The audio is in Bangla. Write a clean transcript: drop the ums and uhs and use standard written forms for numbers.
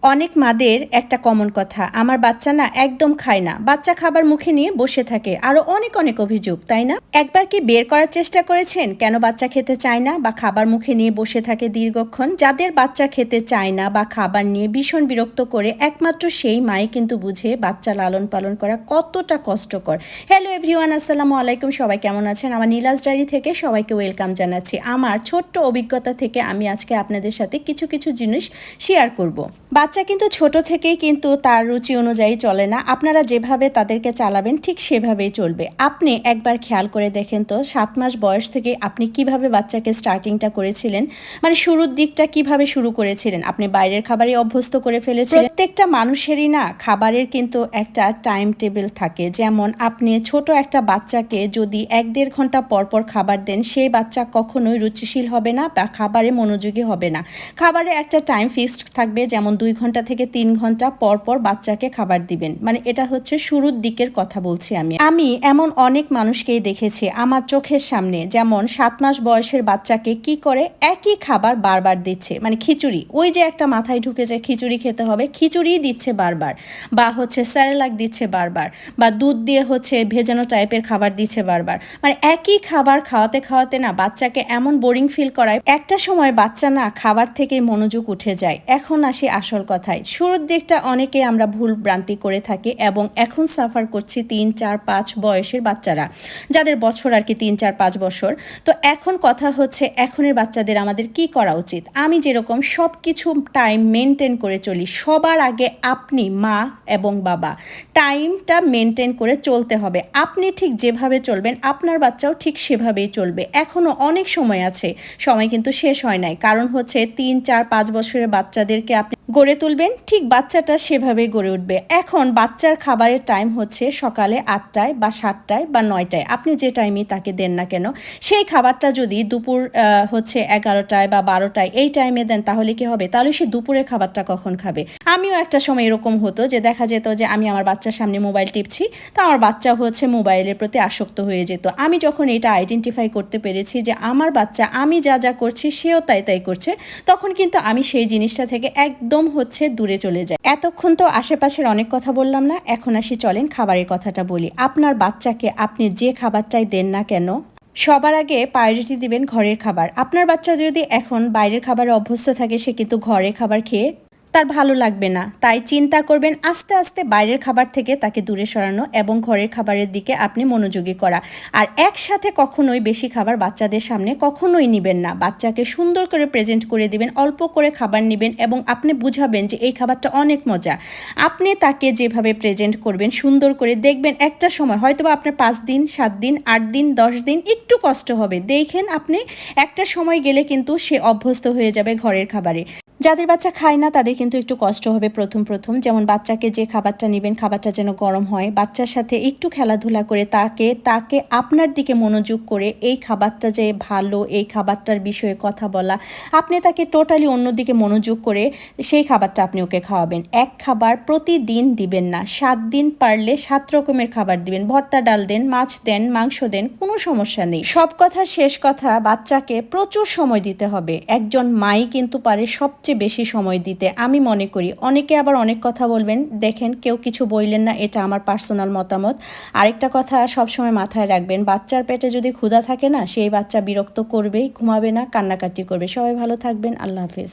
অনেক মাদের একটা কমন কথা, আমার বাচ্চা না একদম খায় না, বাচ্চা খাবার মুখে নিয়ে বসে থাকে। আরো অনেক অনেক অভিযোগ, তাই না? একবার কি বের করার চেষ্টা করেছেন কেন বাচ্চা খেতে চায় না বা খাবার মুখে নিয়ে বসে থাকে দীর্ঘক্ষণ? যাদের বাচ্চা খেতে চায় না বা খাবার নিয়ে ভীষণ বিরক্ত করে, একমাত্র সেই মাই কিন্তু বুঝে বাচ্চা লালন পালন করা কতটা কষ্টকর। হ্যালো এভরিওয়ান, আসসালামু আলাইকুম। সবাই কেমন আছেন? আমার নীলাজ ডায়েরি থেকে সবাইকে ওয়েলকাম জানাচ্ছি। আমার ছোট্ট অভিজ্ঞতা থেকে আমি আজকে আপনাদের সাথে কিছু কিছু জিনিস শেয়ার করব। বাচ্চা কিন্তু ছোট থেকেই কিন্তু তার রুচি অনুযায়ী চলে না। আপনারা যেভাবে তাদেরকে চালাবেন ঠিক সেভাবেই চলবে। আপনি একবার খেয়াল করে দেখেন তো, 7 মাস বয়স থেকে আপনি কিভাবে বাচ্চাকে স্টার্টিংটা করেছিলেন, মানে শুরুর দিকটা কিভাবে শুরু করেছিলেন। আপনি বাইরের খাবারই অভ্যস্ত করে ফেলেছিলেন। প্রত্যেকটা মানুষেরই না খাবারের কিন্তু একটা টাইম টেবিল থাকে। যেমন আপনি ছোট একটা বাচ্চাকে যদি 1-1.5 ঘন্টা পর পর খাবার দেন, সেই বাচ্চা কখনোই রুচিশীল হবে না বা খাবারে মনোযোগী হবে না। খাবারে একটা টাইম ফিক্সড থাকবে, যেমন 2 ঘন্টা থেকে 3 ঘন্টা পর পর বাচ্চাকে খাবার দিবেন। মানে এটা হচ্ছে শুরুর দিকের কথা বলছি আমি এমন অনেক মানুষকেই দেখেছি আমার চোখের সামনে, যেমন 7 মাস বয়সের বাচ্চাকে কি করে একই খাবার বারবার দিচ্ছে। মানে খিচুড়ি, ওই যে একটা মাথায় ঢুকে যায় খিচুড়ি খেতে হবে, খিচুড়ি দিচ্ছে বারবার, বা হচ্ছে স্যারেলাক দিচ্ছে বারবার, বা দুধ দিয়ে হচ্ছে ভেজানো টাইপের খাবার দিচ্ছে বারবার। মানে একই খাবার খাওয়াতে খাওয়াতে না বাচ্চাকে এমন বোরিং ফিল করায়, একটা সময় বাচ্চা না খাবার থেকে মনোযোগ উঠে যায়। এখন আসি আসল কথায়। শুরুর দিকটা অনেকে আমরা ভুল ভ্রান্তি করে থাকি এবং এখন সাফার করছি 3, 4, 5 বয়সের বাচ্চারা, যাদের বছর আর কি 3, 4, 5 বছর। তো এখন কথা হচ্ছে এখনের বাচ্চাদের আমাদের কি করা উচিত। আমি যেরকম সব কিছু টাইম মেনটেন করে চলি, সবার আগে আপনি মা এবং বাবা টাইমটা মেনটেন করে চলতে হবে। আপনি ঠিক যেভাবে চলবেন আপনার বাচ্চাও ঠিক সেভাবেই চলবে। এখনও অনেক সময় আছে, সময় কিন্তু শেষ হয় নাই। কারণ হচ্ছে 3, 4, 5 বছরের বাচ্চাদেরকে আপনি গড়ে তুলবেন, ঠিক বাচ্চাটা সেভাবেই গড়ে উঠবে। এখন বাচ্চার খাবারের টাইম হচ্ছে সকালে 8টায় বা 7টায় বা 9টায়, আপনি যে টাইমে তাকে দেন না কেন, সেই খাবারটা যদি দুপুর হচ্ছে 11টায় বা 12টায় এই টাইমে দেন, তাহলে কি হবে? তাহলে সে দুপুরের খাবারটা কখন খাবে? আমিও একটা সময় এরকম হতো যে দেখা যেত যে আমি আমার বাচ্চার সামনে মোবাইল টিপছি, তো আমার বাচ্চা হচ্ছে মোবাইলের প্রতি আসক্ত হয়ে যেত। আমি যখন এটা আইডেন্টিফাই করতে পেরেছি যে আমার বাচ্চা আমি যা যা করছি সেও তাই তাই করছে, তখন কিন্তু আমি সেই জিনিসটা থেকে একদম হচ্ছে দূরে চলে যায়। এতক্ষণ তো আশেপাশের অনেক কথা বললাম না, এখন আসি চলেন খাবারের কথাটা বলি। আপনার বাচ্চাকে আপনি যে খাবারটাই দেন না কেন, সবার আগে প্রায়োরিটি দিবেন ঘরের খাবার। আপনার বাচ্চা যদি এখন বাইরের খাবারে অভ্যস্ত থাকে, সে কিন্তু ঘরের খাবার খেয়ে তার ভালো লাগবে না। তাই চিন্তা করবেন আস্তে আস্তে বাইরের খাবার থেকে তাকে দূরে সরানো এবং ঘরের খাবারের দিকে আপনি মনোযোগী করা। আর একসাথে কখনোই বেশি খাবার বাচ্চাদের সামনে কখনোই নেবেন না। বাচ্চাকে সুন্দর করে প্রেজেন্ট করে দিবেন, অল্প করে খাবার নেবেন এবং আপনি বুঝাবেন যে এই খাবারটা অনেক মজা। আপনি তাকে যেভাবে প্রেজেন্ট করবেন সুন্দর করে, দেখবেন একটা সময় হয়তো বা আপনার 5 দিন, 7 দিন, 8 দিন, 10 দিন একটু কষ্ট হবে, দেখেন আপনি একটা সময় গেলে কিন্তু সে অভ্যস্ত হয়ে যাবে ঘরের খাবারে। যাদের বাচ্চা খায় না তাদের কিন্তু একটু কষ্ট হবে প্রথম প্রথম। যেমন বাচ্চাকে যে খাবারটা নেবেন, খাবারটা যেন গরম হয়, বাচ্চার সাথে একটু খেলাধুলা করে তাকে তাকে আপনার দিকে মনোযোগ করে এই খাবারটা যে ভালো, এই খাবারটার বিষয়ে কথা বলা, আপনি তাকে টোটালি অন্যদিকে মনোযোগ করে সেই খাবারটা আপনি ওকে খাওয়াবেন। এক খাবার প্রতিদিন দিবেন না, 7 দিন পারলে 7 রকমের খাবার দিবেন। ভর্তা ডাল দেন, মাছ দেন, মাংস দেন, কোনো সমস্যা নেই। সব কথা শেষ কথা, বাচ্চাকে প্রচুর সময় দিতে হবে। একজন মাই কিন্তু পারে সবচেয়ে বেশি সময় দিতে, আমি মনে করি। অনেকে আবার অনেক কথা বলবেন, দেখেন কেউ কিছু বললেন না, এটা আমার পার্সোনাল মতামত। আরেকটা কথা সবসময় মাথায় রাখবেন, বাচ্চার পেটে যদি ক্ষুধা থাকে না, সেই বাচ্চা বিরক্ত করবেই, ঘুমাবে না, কান্নাকাটি করবে। সবাই ভালো থাকবেন, আল্লাহ হাফেজ।